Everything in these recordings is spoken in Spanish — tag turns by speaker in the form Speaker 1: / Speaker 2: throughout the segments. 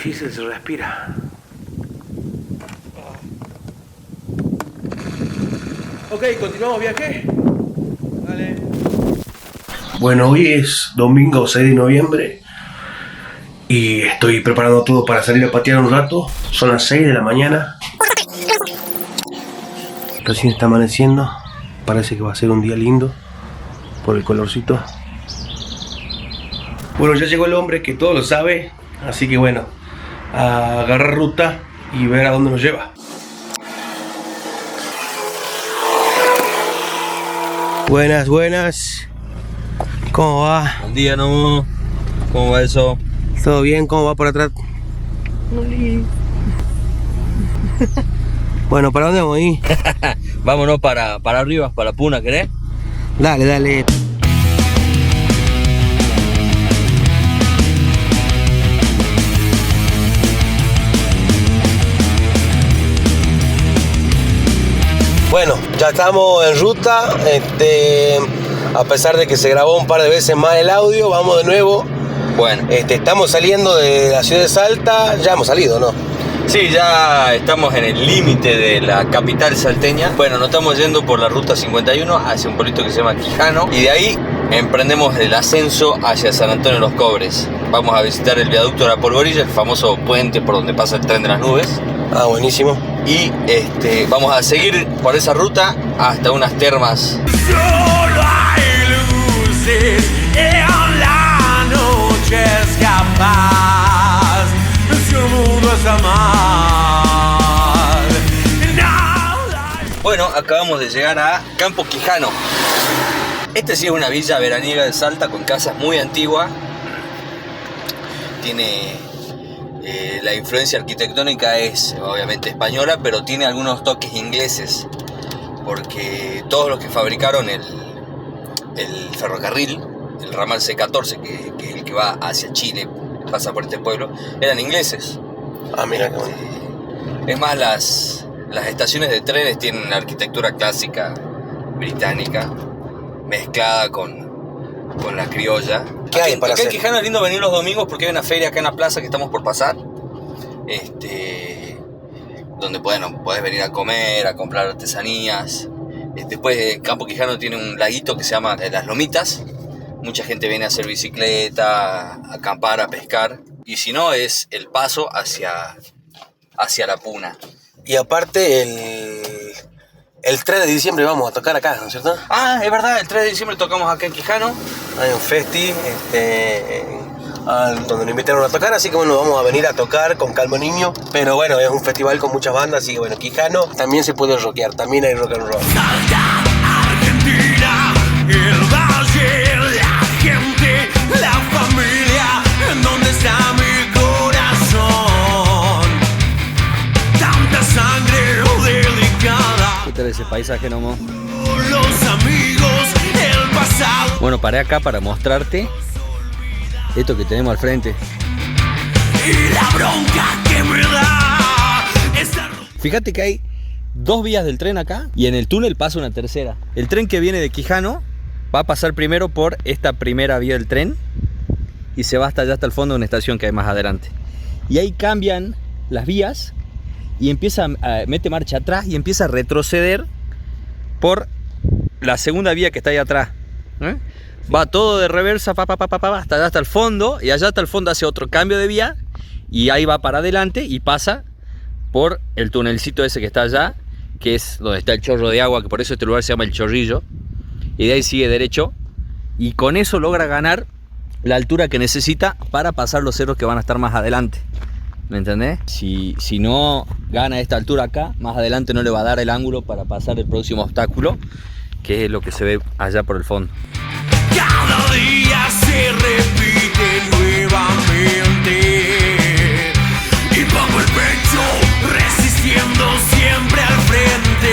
Speaker 1: difícil se respira. Ok, continuamos viaje. Dale. Bueno, hoy es domingo 6 de noviembre y estoy preparando todo para salir a patear un rato. Son las 6 de la mañana. Recién está amaneciendo. Parece que va a ser un día lindo por el colorcito. Bueno, ya llegó el hombre que todo lo sabe, así que bueno, a agarrar ruta y ver a dónde nos lleva. Buenas, buenas. ¿Cómo va?
Speaker 2: Buen día, ¿no? ¿Cómo va eso?
Speaker 1: ¿Todo bien? ¿Cómo va por atrás? Bueno, ¿para dónde vamos a ir?
Speaker 2: Vámonos para arriba, para Puna, ¿querés?
Speaker 1: Dale, dale. Bueno, ya estamos en ruta, a pesar de que se grabó un par de veces más el audio, vamos de nuevo.
Speaker 2: Bueno.
Speaker 1: Estamos saliendo de la ciudad de Salta, ya hemos salido, ¿no?
Speaker 2: Sí, ya estamos en el límite de la capital salteña. Bueno, nos estamos yendo por la ruta 51 hacia un pueblito que se llama Quijano y de ahí emprendemos el ascenso hacia San Antonio de los Cobres. Vamos a visitar el viaducto de la Polvorilla, el famoso puente por donde pasa el tren de las nubes.
Speaker 1: Ah, buenísimo.
Speaker 2: Y vamos a seguir por esa ruta hasta unas termas.
Speaker 3: Solo hay luces en la noche es capaz. Si el mundo es amar.
Speaker 2: Bueno, acabamos de llegar a Campo Quijano. Este sí es una villa veraniega de Salta con casas muy antiguas. Tiene la influencia arquitectónica es obviamente española, pero tiene algunos toques ingleses, porque todos los que fabricaron el ferrocarril, el ramal C14, que es el que va hacia Chile, pasa por este pueblo, eran ingleses.
Speaker 1: Ah, mira qué bueno.
Speaker 2: Es más, las estaciones de trenes tienen una arquitectura clásica británica mezclada con la criolla.
Speaker 1: ¿Qué hay para hacer?
Speaker 2: Acá en Quijano es lindo venir los domingos porque hay una feria acá en la plaza que estamos por pasar, donde podés venir a comer, a comprar artesanías. Después Campo Quijano tiene un laguito que se llama Las Lomitas. Mucha gente viene a hacer bicicleta, a acampar, a pescar. Y si no, es el paso hacia la Puna.
Speaker 1: Y aparte el 3 de diciembre vamos a tocar acá, ¿no es cierto?
Speaker 2: Ah, es verdad, el 3 de diciembre tocamos acá en Quijano.
Speaker 1: Hay un festi donde nos invitaron a tocar, así que bueno, vamos a venir a tocar con Calmo Niño. Pero bueno, es un festival con muchas bandas, así que bueno, Quijano también se puede rockear, también hay rock and roll.
Speaker 3: Salta, Argentina, el valle, la gente, la familia, en donde está mi corazón. Tanta sangre delicada.
Speaker 2: ¿Qué tal ese paisaje, Nomo?
Speaker 3: Los amigos, el pasado.
Speaker 2: Bueno, paré acá para mostrarte esto que tenemos al frente.
Speaker 3: Y la bronca que me da.
Speaker 2: Fíjate que hay dos vías del tren acá y en el túnel pasa una tercera. El tren que viene de Quijano va a pasar primero por esta primera vía del tren y se va hasta allá, hasta el fondo de una estación que hay más adelante. Y ahí cambian las vías y mete marcha atrás y empieza a retroceder por la segunda vía que está ahí atrás. Va todo de reversa, hasta allá, hasta el fondo, y allá hasta el fondo hace otro cambio de vía y ahí va para adelante y pasa por el tunelcito ese que está allá, que es donde está el chorro de agua, que por eso este lugar se llama El Chorrillo, y de ahí sigue derecho y con eso logra ganar la altura que necesita para pasar los cerros que van a estar más adelante. ¿Me entendés? Si no gana esta altura acá, más adelante no le va a dar el ángulo para pasar el próximo obstáculo, que es lo que se ve allá por el fondo.
Speaker 3: Cada día se repite nuevamente y pongo el pecho resistiendo siempre al frente.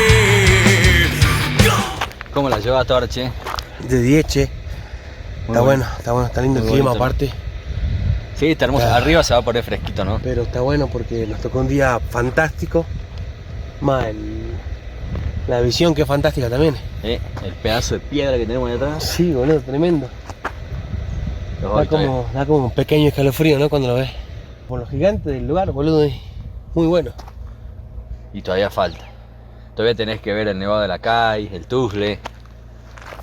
Speaker 2: ¿Cómo la llevas hasta ahora, che?
Speaker 1: De 10, che. Está bueno, está lindo el
Speaker 2: Muy
Speaker 1: clima
Speaker 2: bonito,
Speaker 1: aparte.
Speaker 2: Sí, está hermoso. Arriba se va a poner fresquito, ¿no?
Speaker 1: Pero está bueno porque nos tocó un día fantástico. Más la visión que es fantástica también.
Speaker 2: El pedazo de piedra que tenemos ahí atrás.
Speaker 1: Sí, boludo, tremendo. Da como un pequeño escalofrío, ¿no? Cuando lo ves. Por lo gigante del lugar, boludo. Muy bueno.
Speaker 2: Y todavía falta. Todavía tenés que ver el Nevado de la Cay, el Tuzle.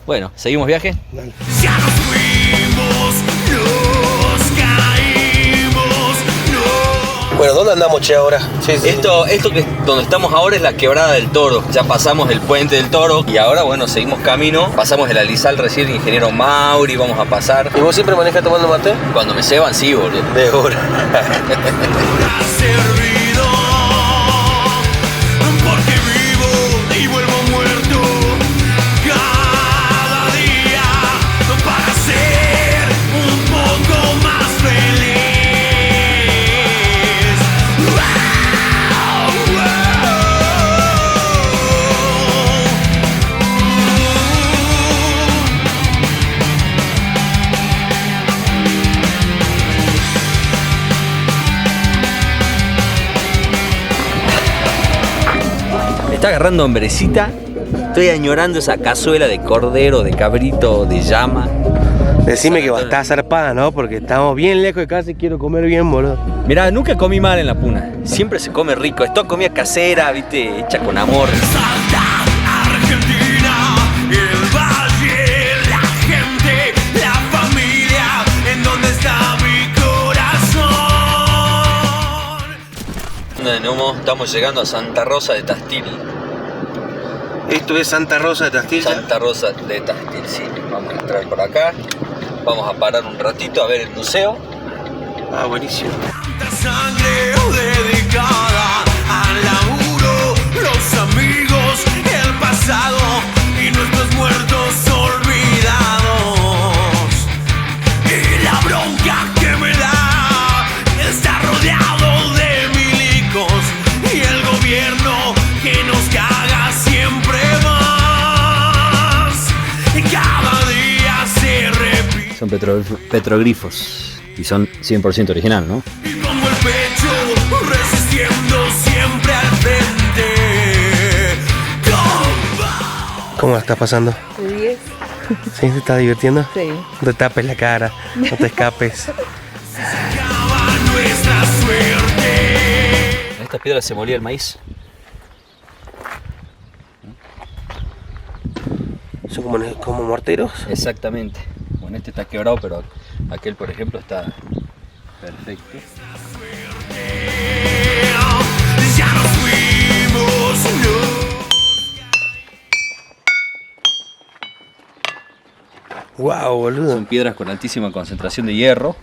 Speaker 2: Bueno, ¿seguimos viaje?
Speaker 1: Dale.
Speaker 3: Ya nos fuimos, nos caímos, no.
Speaker 1: Bueno, ¿dónde andamos, che, ahora? Sí.
Speaker 2: Esto que donde estamos ahora es la Quebrada del Toro. Ya pasamos el Puente del Toro y ahora, bueno, seguimos camino. Pasamos el Alizal recién, Ingeniero Mauri, vamos a pasar.
Speaker 1: ¿Y vos siempre manejas tomando mate?
Speaker 2: Cuando me ceban, sí, boludo.
Speaker 1: De hora.
Speaker 3: Ha servido, porque vivo y vuelvo muerto cada día para ser un poco más feliz.
Speaker 2: Está agarrando hombrecita. Estoy añorando esa cazuela de cordero, de cabrito, de llama.
Speaker 1: Decime que va a estar zarpada, ¿no? Porque estamos bien lejos de casa y quiero comer bien, boludo.
Speaker 2: Mirá, nunca comí mal en la Puna. Siempre se come rico. Esto es comida casera, viste, hecha con amor.
Speaker 3: Salta, Argentina, el valle, la gente, la familia, en donde está mi corazón.
Speaker 2: De Neumo, estamos llegando a Santa Rosa de Tastil.
Speaker 1: Esto es Santa Rosa de Tastil.
Speaker 2: Santa Rosa de Tastil, sí. Vamos a entrar por acá. Vamos a parar un ratito a ver el museo.
Speaker 1: Ah, buenísimo.
Speaker 3: Tanta sangre dedicada al laburo, los amigos, el pasado y nuestros muertos olvidados. Y la bronca que me da está rodeado de milicos y el gobierno que nos caga siempre más. Y cada día se repite.
Speaker 2: Son petroglifos. Y son 100% original, ¿no?
Speaker 3: Y pongo el pecho resistiendo siempre al frente.
Speaker 1: ¿Cómo la estás pasando?
Speaker 4: De 10.
Speaker 1: ¿Sí? ¿Te estás divirtiendo?
Speaker 4: Sí.
Speaker 1: No te tapes la cara, no te escapes.
Speaker 3: Acaba nuestra suerte.
Speaker 2: En estas piedras se molía el maíz.
Speaker 1: ¿Son como morteros?
Speaker 2: Exactamente. Bueno, este está quebrado, pero aquel, por ejemplo, está perfecto.
Speaker 3: Ya nos fuimos, no.
Speaker 1: Wow, boludo.
Speaker 2: Son piedras con altísima concentración de hierro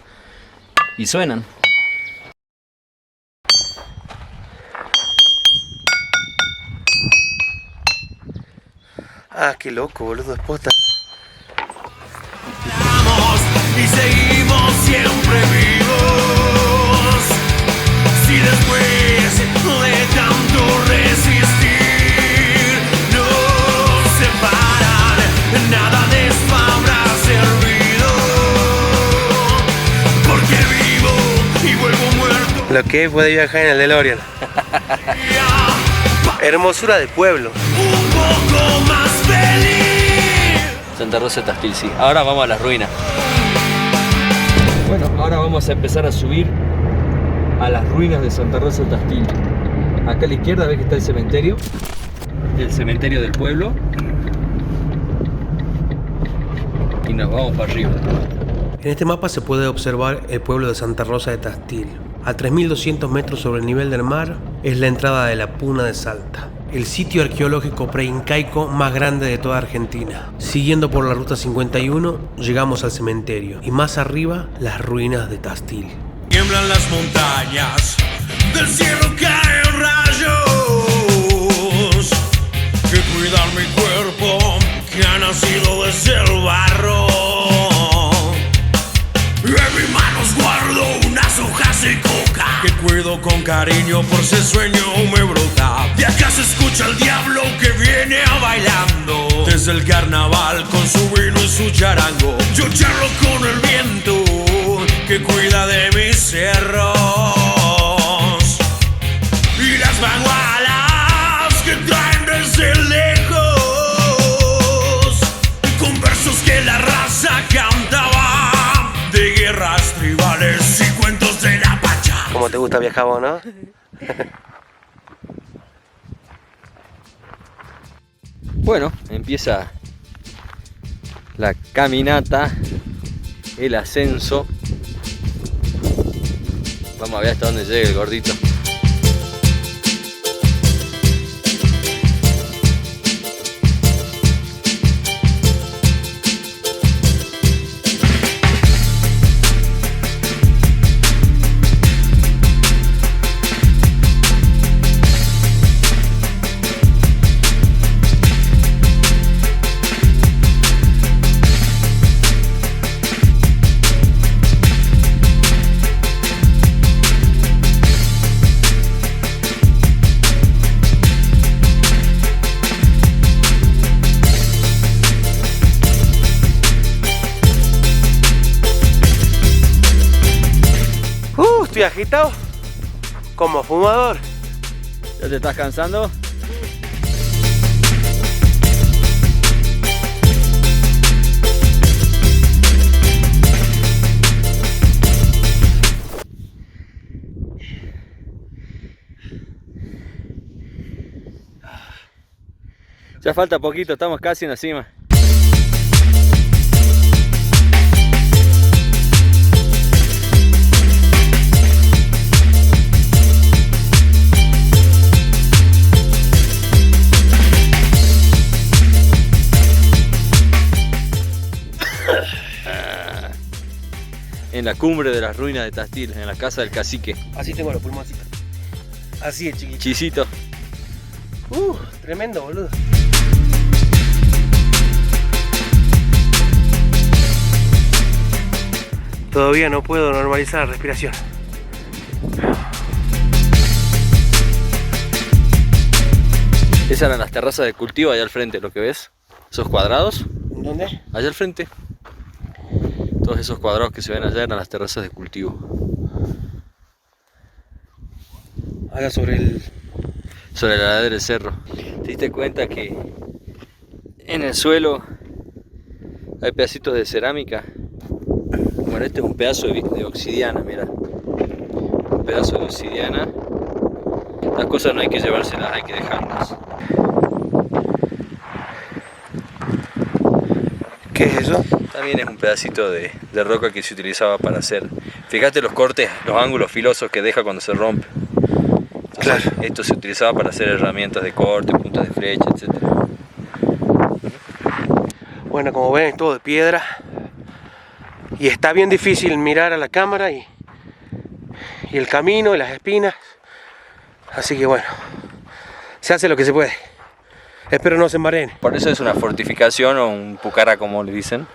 Speaker 2: y suenan.
Speaker 1: Ah, qué loco, boludo, es posta.
Speaker 3: Y seguimos siempre vivos. Si después de tanto resistir nos separan, nada de esto habrá servido. Porque vivo y vuelvo muerto.
Speaker 1: Lo que es poder viajar en el DeLorean. Hermosura de pueblo.
Speaker 3: Un poco más feliz.
Speaker 2: Santa Rosa de Tastil, sí. Ahora vamos a las ruinas. Bueno, ahora vamos a empezar a subir a las ruinas de Santa Rosa de Tastil. Acá a la izquierda ves que está el cementerio del pueblo. Y nos vamos para arriba.
Speaker 1: En este mapa se puede observar el pueblo de Santa Rosa de Tastil. A 3.200 metros sobre el nivel del mar es la entrada de la Puna de Salta, el sitio arqueológico preincaico más grande de toda Argentina. Siguiendo por la ruta 51, llegamos al cementerio y más arriba, las ruinas de Tastil.
Speaker 3: Tiemblan las montañas, del cielo caen rayos que cuidan mi cuerpo, que ha nacido desde el barro. En mis manos guardo unas hojas de coca que cuido con cariño por si el sueño me brota. De acá se escucha el diablo que viene a bailando desde el carnaval con su vino y su charango. Yo charlo con el viento que cuida de mis cerros y las bagualas que traen desde lejos con versos que la raza cantaba de guerras tribales y cuentos de la pacha.
Speaker 1: Como ¿Cómo te gusta viajar vos, no?
Speaker 2: Bueno, empieza la caminata, el ascenso. Vamos a ver hasta dónde llega el gordito.
Speaker 1: Estoy agitado como fumador.
Speaker 2: ¿Ya te estás cansando? Ya falta poquito, estamos casi en la cima. En la cumbre de las ruinas de Tastil, en la casa del cacique.
Speaker 1: Así tengo los pulmoncitos. Así es, chiquito.
Speaker 2: Chisito.
Speaker 1: Tremendo, boludo. Todavía no puedo normalizar la respiración.
Speaker 2: Esas eran las terrazas de cultivo allá al frente, lo que ves. Esos cuadrados.
Speaker 1: ¿Dónde?
Speaker 2: Allá al frente. Todos esos cuadrados que se ven allá eran las terrazas de cultivo.
Speaker 1: Haga sobre el...
Speaker 2: Sobre la ladera del cerro. ¿Te diste cuenta que en el suelo hay pedacitos de cerámica? Bueno, este es un pedazo de obsidiana, mira. Un pedazo de obsidiana. Las cosas no hay que llevárselas, hay que dejarlas.
Speaker 1: ¿Qué es eso?
Speaker 2: También es un pedacito de roca que se utilizaba para hacer. Fíjate los cortes, los ángulos filosos que deja cuando se rompe.
Speaker 1: Claro.
Speaker 2: Esto se utilizaba para hacer herramientas de corte, puntas de flecha, etc.
Speaker 1: Bueno, como ven, es todo de piedra. Y está bien difícil mirar a la cámara y el camino y las espinas. Así que bueno, se hace lo que se puede. Espero no se embareen.
Speaker 2: Por eso es una fortificación o un pucara, como le dicen.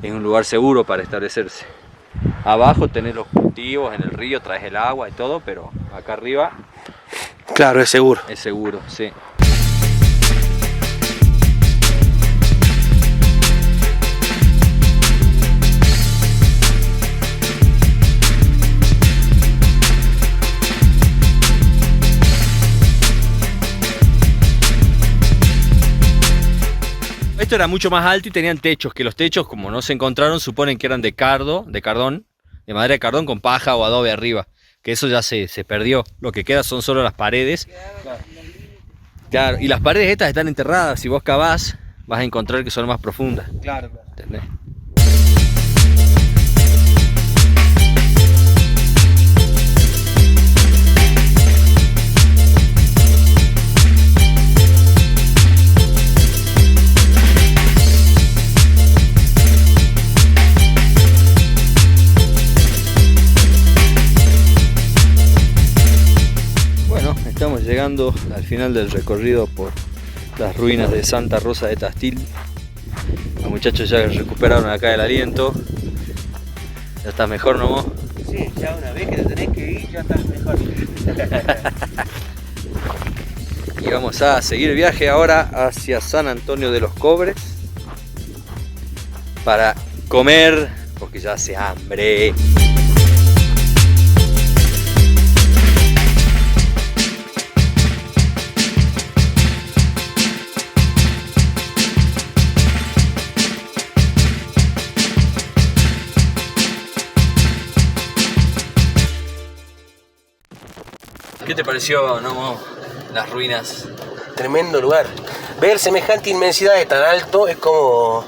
Speaker 2: Es un lugar seguro para establecerse. Abajo tenés los cultivos, en el río traes el agua y todo, pero acá arriba...
Speaker 1: Claro, es seguro.
Speaker 2: Es seguro, sí. Esto era mucho más alto y tenían techos, que los techos, como no se encontraron, suponen que eran de cardón, de madera de cardón con paja o adobe arriba, que eso ya se perdió. Lo que queda son solo las paredes. Claro, y las paredes estas están enterradas. Si vos cavás, vas a encontrar que son más profundas.
Speaker 1: Claro.
Speaker 2: ¿Entendés? Estamos llegando al final del recorrido por las ruinas de Santa Rosa de Tastil. Los muchachos ya recuperaron acá el aliento. ¿Ya estás mejor, no vos?
Speaker 1: Sí, ya una vez que te tenés que ir, ya estás mejor.
Speaker 2: Y vamos a seguir el viaje ahora hacia San Antonio de los Cobres para comer, porque ya hace hambre. ¿Qué te pareció, no, las ruinas?
Speaker 1: Tremendo lugar. Ver semejante inmensidad de tan alto es como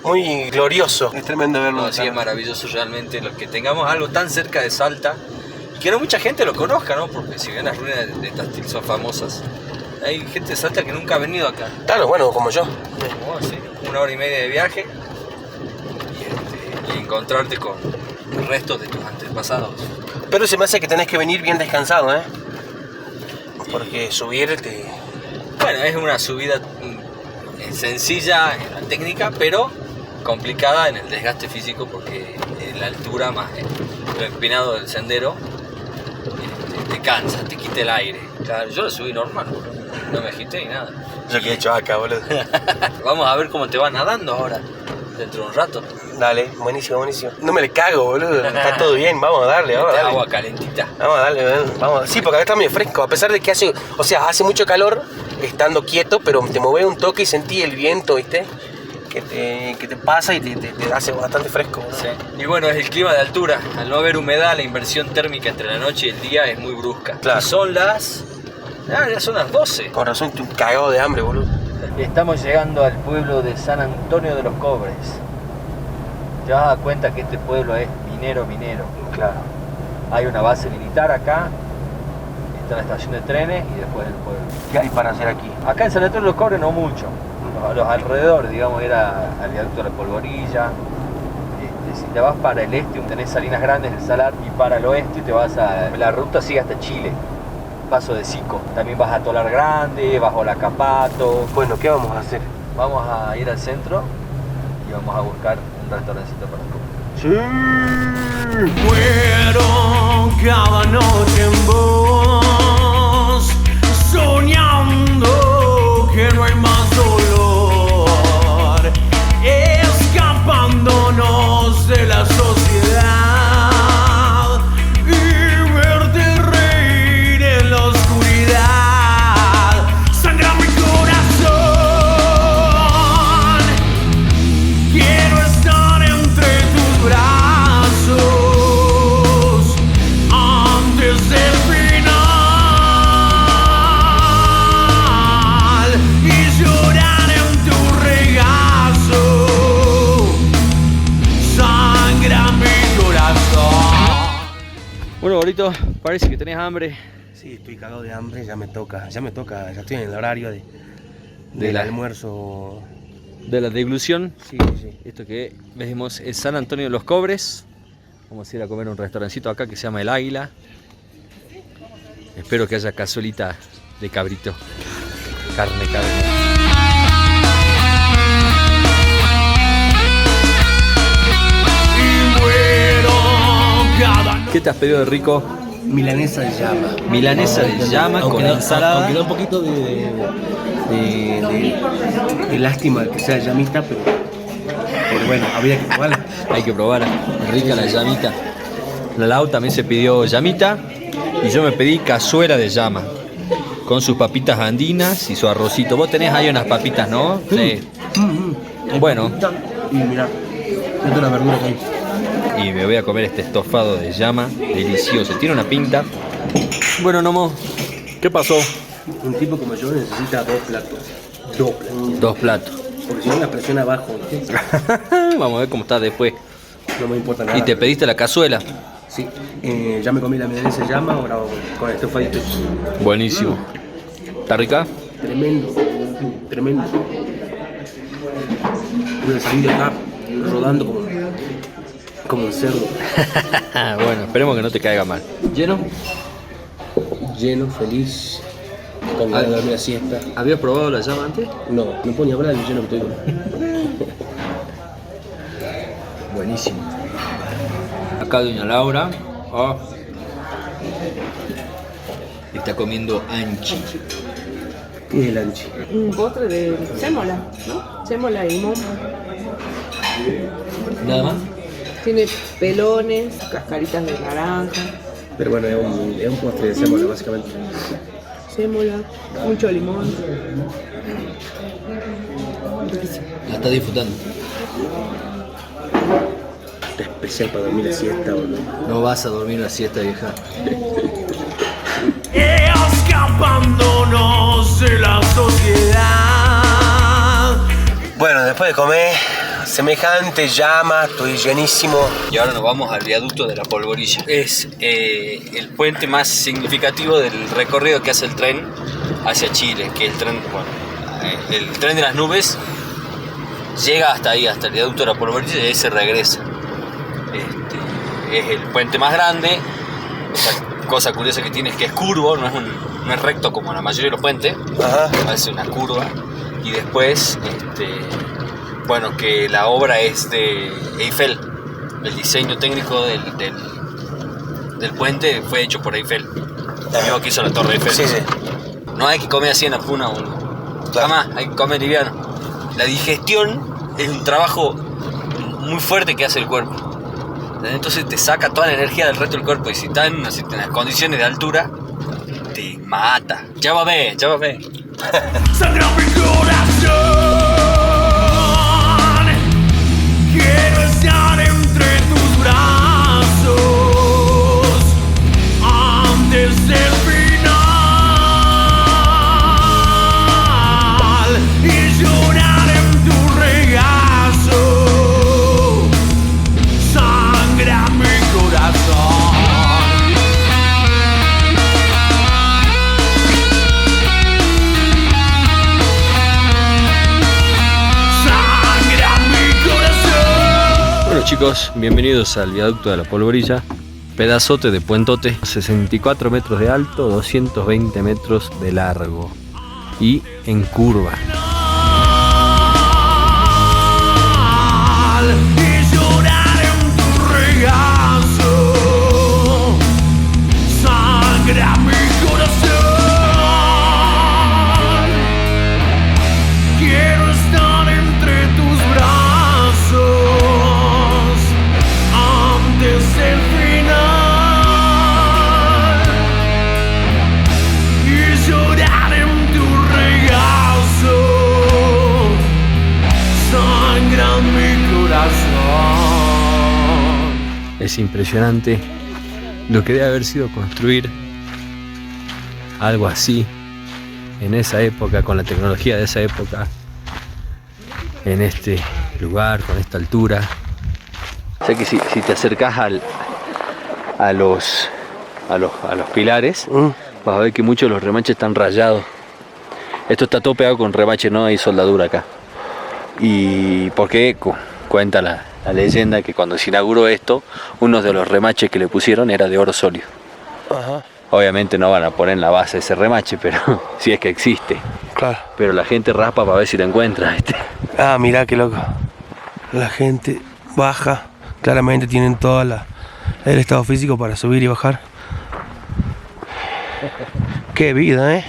Speaker 1: muy glorioso. Es tremendo verlo.
Speaker 2: No, sí, es maravilloso realmente lo que tengamos algo tan cerca de Salta. Que no mucha gente lo conozca, ¿no? Porque si bien las ruinas de Tastil son famosas, hay gente de Salta que nunca ha venido acá.
Speaker 1: Claro, bueno, como yo.
Speaker 2: Oh, sí, 1 hora y media de viaje y encontrarte con restos de tus antepasados.
Speaker 1: Pero se me hace que tenés que venir bien descansado, ¿eh? Porque subirte...
Speaker 2: Bueno, es una subida sencilla en la técnica, pero complicada en el desgaste físico porque en la altura más lo empinado del sendero te cansa, te quita el aire. Claro, yo lo subí normal, no me agité ni nada.
Speaker 1: Yo que he hecho acá, boludo.
Speaker 2: Vamos a ver cómo te va nadando ahora, dentro de un rato.
Speaker 1: Dale, buenísimo, buenísimo. No me le cago, boludo. Está todo bien, vamos a darle, vamos a darle.
Speaker 2: Agua calentita.
Speaker 1: Vamos a darle, vamos. Sí, porque acá está medio fresco, a pesar de que hace mucho calor estando quieto, pero te mueves un toque y sentí el viento, ¿viste? Que te pasa y te hace bastante fresco.
Speaker 2: Sí. Y bueno, es el clima de altura. Al no haber humedad, la inversión térmica entre la noche y el día es muy brusca.
Speaker 1: Claro.
Speaker 2: Y son las... ya son las 12.
Speaker 1: Con razón estoy cagado de hambre, boludo.
Speaker 2: Estamos llegando al pueblo de San Antonio de los Cobres. Te vas a dar cuenta que este pueblo es minero.
Speaker 1: Claro.
Speaker 2: Hay una base militar acá, está la estación de trenes y después el pueblo.
Speaker 1: ¿Qué hay para hacer aquí?
Speaker 2: Acá en San Antonio de los Cobres no mucho. Los alrededores, digamos, era el viaducto de la Polvorilla. Si te vas para el este, tenés Salinas Grandes, el Salar, y para el oeste te vas a... La ruta sigue hasta Chile, Paso de Sico. También vas a Tolar Grande, bajo la Capato.
Speaker 1: Bueno, ¿qué vamos a hacer?
Speaker 2: Vamos a ir al centro y vamos a buscar un restaurancito para comer.
Speaker 1: Sí.
Speaker 3: Muero cada noche en vos, soñando que no hay más dolor, escapándonos de la sociedad y verte reír en la oscuridad. Sangra mi corazón, quiero estar entre tus brazos antes del final y llorar en tu regazo. Sangra mi corazón.
Speaker 2: Bueno, Borito, parece que tenés hambre.
Speaker 1: Sí, estoy cagado de hambre, ya me toca, ya estoy en el horario del
Speaker 2: la-
Speaker 1: almuerzo.
Speaker 2: De la deglución.
Speaker 1: Sí.
Speaker 2: Esto que vemos es San Antonio de los Cobres. Vamos a ir a comer a un restaurancito acá que se llama El Águila. Espero que haya cazuelita de cabrito. Carne.
Speaker 3: Y muero cada noche.
Speaker 2: ¿Qué te has pedido de rico?
Speaker 1: Milanesa de llama.
Speaker 2: Milanesa de llama con ensalada.
Speaker 1: Aunque da un poquito de lástima que sea llamita, pero bueno, habría que probarla.
Speaker 2: Hay que probar, rica la llamita. La Lau también se pidió llamita y yo me pedí cazuela de llama con sus papitas andinas y su arrocito. Vos tenés ahí unas papitas, ¿no? Sí. Bueno,
Speaker 1: Y mirá, toda la verdura que hay.
Speaker 2: y me voy a comer este estofado de llama, delicioso. Tiene una pinta. Bueno, Nomo, ¿qué pasó?
Speaker 1: Un tipo como yo necesita 2 platos. 2 platos.
Speaker 2: 2 platos.
Speaker 1: Porque si no la presión abajo, ¿viste?
Speaker 2: Vamos a ver cómo está después.
Speaker 1: No me importa nada.
Speaker 2: Y te pediste la cazuela.
Speaker 1: Sí, ya me comí la milanesa de llama, ahora con el estofadito.
Speaker 2: Buenísimo. ¿Está rica?
Speaker 1: Tremendo. Voy a salir de acá rodando como un cerdo.
Speaker 2: Bueno, esperemos que no te caiga mal. ¿Lleno?
Speaker 1: Lleno, feliz, con ganas de dormir la siesta.
Speaker 2: ¿Habías probado la llama antes?
Speaker 1: No puedo ni hablar del lleno que estoy.
Speaker 2: Buenísimo. Acá doña Laura está comiendo anchi.
Speaker 1: ¿Qué es el anchi?
Speaker 4: Un postre de sémola, ¿no? Sémola y limón.
Speaker 2: ¿Nada más?
Speaker 4: Tiene pelones, cascaritas de naranja,
Speaker 1: Pero bueno, es un postre de sémola, básicamente.
Speaker 4: sémola, mucho limón.
Speaker 2: La está disfrutando.
Speaker 1: Está especial para dormir la siesta, boludo.
Speaker 2: No vas a dormir la siesta, vieja.
Speaker 3: escapándonos de la sociedad.
Speaker 1: Bueno, después de comer, semejante llama, estoy llenísimo.
Speaker 2: Y ahora nos vamos al viaducto de la Polvorilla. Es el puente más significativo del recorrido que hace el tren hacia Chile, que el tren de las nubes llega hasta ahí, hasta el viaducto de la Polvorilla, y ahí se regresa. Es el puente más grande. Otra cosa curiosa que tiene es que es curvo, no es recto como la mayoría de los puentes.
Speaker 1: Ajá.
Speaker 2: Hace una curva. Y después, bueno, que la obra es de Eiffel. El diseño técnico del puente fue hecho por Eiffel. El mismo que hizo la Torre Eiffel.
Speaker 1: Sí, sí.
Speaker 2: No hay que comer así en la puna, jamás, hay que comer liviano. La digestión es un trabajo muy fuerte que hace el cuerpo. Entonces te saca toda la energía del resto del cuerpo. Y si estás en las condiciones de altura, te mata. Ya va a ver.
Speaker 3: Sangra mi corazón. Quiero estar entre tus brazos antes del final y llorar en tu regazo. Sangra mi corazón.
Speaker 2: Bueno chicos, bienvenidos al viaducto de la Polvorilla. Pedazote de puentote, 64 metros de alto, 220 metros de largo y en curva.
Speaker 3: Y llorar en tu regazo. Sangra mi corazón. Quiero estar entre tus brazos antes del final y llorar en tu regazo. Sangra mi corazón.
Speaker 2: Es impresionante lo que debe haber sido construir algo así en esa época, con la tecnología de esa época, en este lugar, con esta altura. O sea que si te acercás a los pilares, vas a ver que muchos de los remaches están rayados. Esto está todo pegado con remache, no hay soldadura acá. Y porque cuenta la leyenda que cuando se inauguró esto, uno de los remaches que le pusieron era de oro sólido.
Speaker 1: Ajá.
Speaker 2: Obviamente no van a poner en la base ese remache, pero si es que existe.
Speaker 1: Claro.
Speaker 2: Pero la gente raspa para ver si lo encuentra, ¿viste?
Speaker 1: Ah, mirá qué loco. La gente baja. Claramente tienen todo el estado físico para subir y bajar. Qué vida, ¿eh?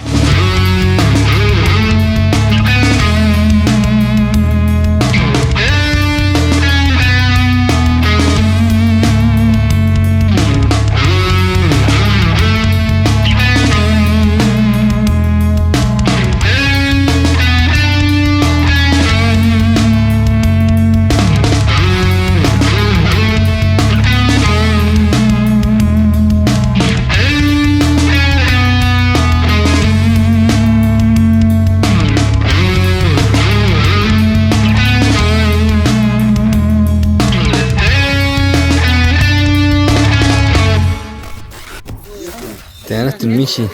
Speaker 2: Te ganaste un Michi.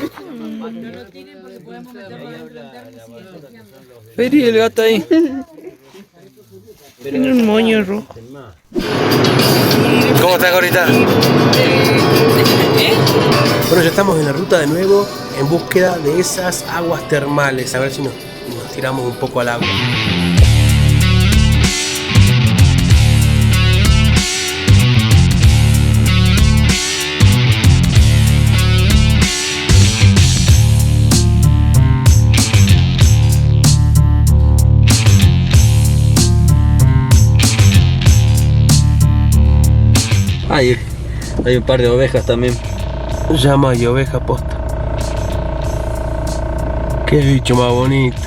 Speaker 2: Vení el gato ahí.
Speaker 4: Tiene un moño rojo.
Speaker 1: ¿Cómo estás, Gorita? Bueno, ya estamos en la ruta de nuevo en búsqueda de esas aguas termales. A ver si nos tiramos un poco al agua.
Speaker 2: Hay un par de ovejas también.
Speaker 1: Llama y oveja posta. Qué bicho más bonito.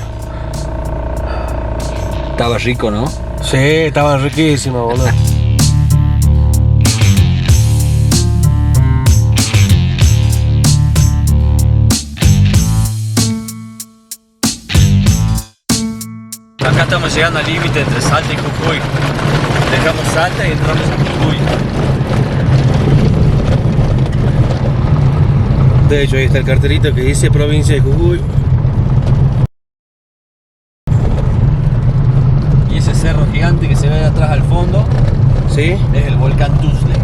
Speaker 2: Estaba rico, ¿no?
Speaker 1: Sí, estaban riquísimas, boludo.
Speaker 2: Acá estamos llegando al límite entre Salta y Jujuy. Dejamos Salta y entramos a Jujuy.
Speaker 1: De hecho, ahí está el cartelito que dice provincia de Jujuy.
Speaker 2: Y ese cerro gigante que se ve de atrás al fondo,
Speaker 1: ¿sí?
Speaker 2: es el volcán Tuzle.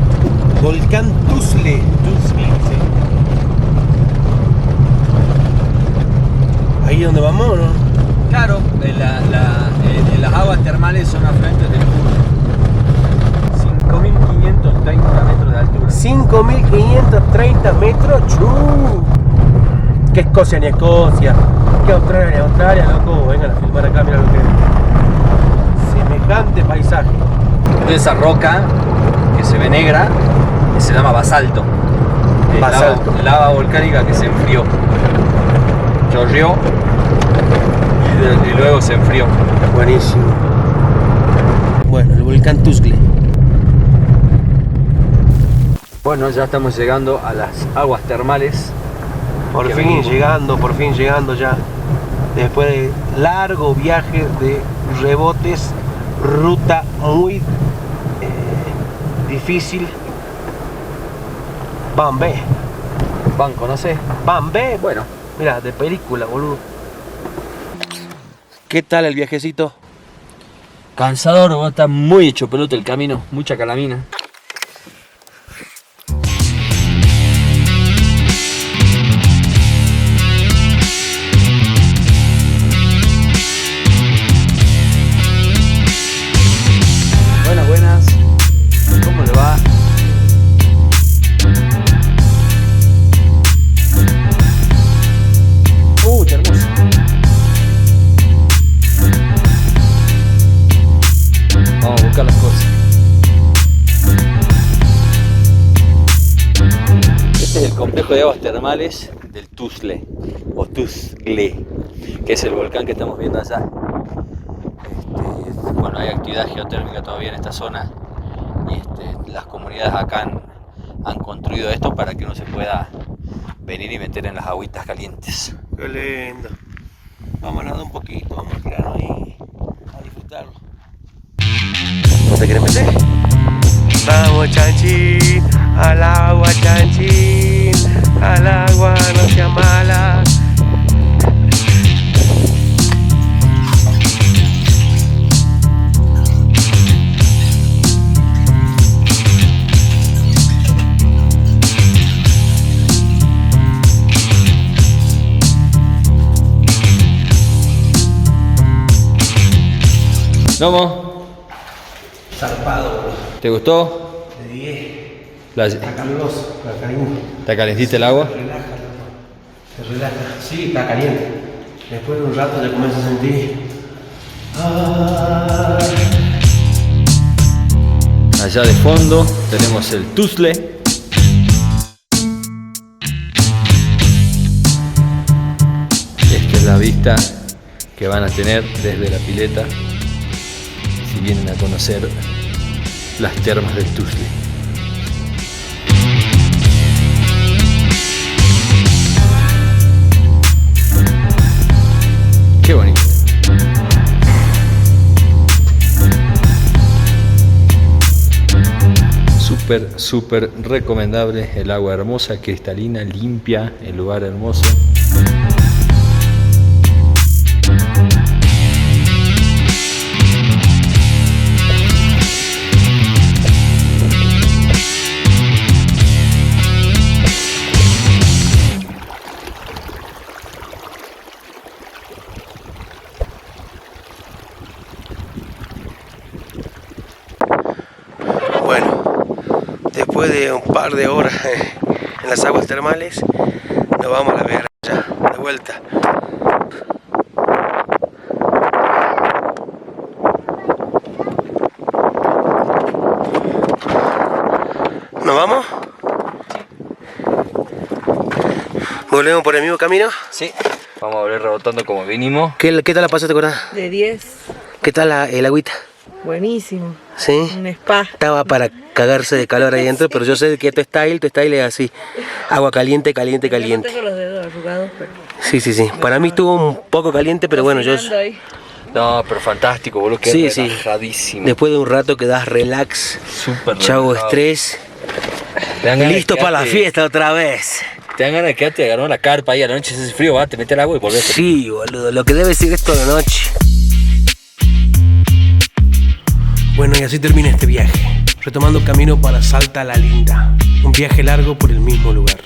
Speaker 1: Volcán Tuzle.
Speaker 2: Tuzle, sí.
Speaker 1: ¿Ahí donde vamos o no?
Speaker 2: Claro, las aguas termales son afluentes del Puro. 5.530 metros de altura.
Speaker 1: 5.530 metros. ¡Chu! ¿Qué Escocia ni Escocia? ¿Qué Australia ni Australia, loco? Vengan a filmar acá, mira lo que es. Semejante paisaje.
Speaker 2: Esa roca que se ve negra se llama basalto. Es
Speaker 1: Basalto.
Speaker 2: Lava volcánica que se enfrió. Chorrió y luego se enfrió.
Speaker 1: Buenísimo. Bueno, el volcán Tuzle.
Speaker 2: Bueno, ya estamos llegando a las aguas termales.
Speaker 1: Por
Speaker 2: Que
Speaker 1: fin
Speaker 2: venimos.
Speaker 1: llegando ya. Después de largo viaje de rebotes, ruta muy difícil. Bambé.
Speaker 2: Van, ¿conoces?
Speaker 1: Bambé.
Speaker 2: Bueno,
Speaker 1: Mira, de película, boludo. ¿Qué tal el viajecito?
Speaker 2: cansador, vos está muy hecho pelota el camino, mucha calamina. Buenas, ¿cómo le va? Qué hermoso. Vamos a buscar las cosas. Este es el complejo de aguas termales del Tuzle, o Tuzle, que es el volcán que estamos viendo allá. Bueno, hay actividad geotérmica todavía en esta zona y las comunidades acá han construido esto para que uno se pueda venir y meter en las agüitas calientes.
Speaker 1: Qué lindo. Vamos a nadar un poquito, vamos a tirarnos ahí a disfrutarlo. ¿No te quieres meter? Vamos, chanchín, al agua, chanchín, al agua, no sea mala.
Speaker 2: ¿Cómo?
Speaker 1: Zarpado, boludo.
Speaker 2: ¿Te gustó?
Speaker 1: De 10.
Speaker 2: La-
Speaker 1: Está caluroso, está caliente.
Speaker 2: ¿Te calentiste el agua?
Speaker 1: Te relaja, loco. Te relaja. Sí, está caliente. Después de un rato ya comienza a sentir.
Speaker 2: Allá de fondo tenemos el Tuzle. Esta es la vista que van a tener desde la pileta si vienen a conocer las termas del Tuzle. Qué bonito. Súper recomendable, el agua hermosa, cristalina, limpia, el lugar hermoso.
Speaker 1: Bueno, después de un par de horas en las aguas termales, nos vamos a la ver ya, de vuelta. ¿Nos vamos? ¿Volvemos por el mismo camino?
Speaker 2: Sí, vamos a volver rebotando como vinimos.
Speaker 1: ¿Qué tal la pasaste, Corá?
Speaker 4: De 10.
Speaker 1: ¿Qué tal el agüita?
Speaker 4: Buenísimo.
Speaker 1: ¿Sí?
Speaker 4: Un spa.
Speaker 1: Estaba para cagarse de calor ahí dentro, pero yo sé que tu style es así. Agua caliente, caliente,
Speaker 4: Yo
Speaker 1: caliente.
Speaker 4: no tengo los dedos arrugados, pero...
Speaker 1: Sí. Para mí estuvo un poco caliente, pero bueno, yo...
Speaker 4: Cocinando ahí.
Speaker 2: No, pero fantástico, boludo, que
Speaker 1: Sí,
Speaker 2: es
Speaker 1: sí.
Speaker 2: relajadísimo.
Speaker 1: Después de un rato quedás relax,
Speaker 2: Súper
Speaker 1: chau
Speaker 2: relajado.
Speaker 1: estrés,
Speaker 2: Te dan ganas de
Speaker 1: listo para la
Speaker 2: quedarte-
Speaker 1: fiesta otra vez.
Speaker 2: Te dan ganas de quedarte, agarrar una carpa ahí a la noche, si hace frío, te metes al agua y volvés.
Speaker 1: Sí, boludo, lo que debe ser esto de noche. Bueno, y así termina este viaje, retomando camino para Salta la Linda. Un viaje largo por el mismo lugar.